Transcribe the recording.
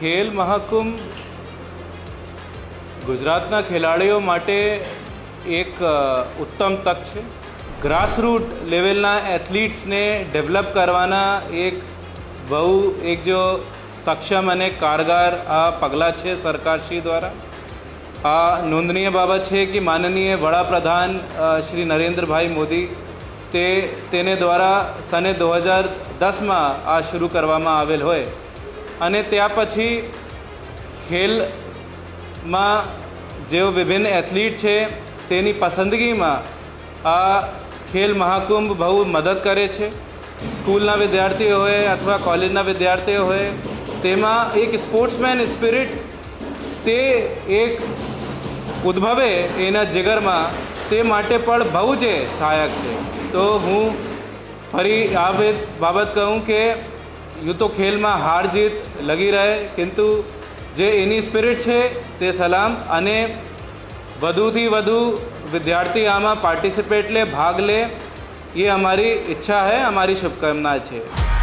ખેલ મહાકુંભ ગુજરાતના ખેલાડીઓ માટે એક ઉત્તમ તક છે. ગ્રાસરૂટ લેવલના એથ્લીટ્સને ડેવલપ કરવાના એક જો સક્ષમ અને કારગર આ પગલાં છે સરકારશ્રી દ્વારા. આ નોંધનીય બાબત છે કે માનનીય વડાપ્રધાન શ્રી નરેન્દ્રભાઈ મોદી તેને દ્વારા સને 2010માં આ શરૂ કરવામાં આવેલ હોય અને ત્યાં પછી ખેલમાં જેઓ વિભિન્ન એથ્લીટ છે તેની પસંદગીમાં આ ખેલ મહાકુંભ બહુ મદદ કરે છે. સ્કૂલના વિદ્યાર્થીઓ હોય અથવા કોલેજના વિદ્યાર્થીઓ હોય તેમાં એક સ્પોર્ટ્સમેન સ્પિરિટ તે એક ઉદ્ભવે એના જીગરમાં તે માટે પણ બહુ જ સહાયક છે. તો હું ફરી આ બાબત કહું કે યુ તો ખેલમાં હાર જીત લગી રહે કિંતુ જે એની સ્પિરિટ છે તે સલામ અને વધુથી વધુ विद्यार्थी आमा पार्टिसिपेट ले भाग ले ये हमारी इच्छा है, हमारी शुभकामनाएं है.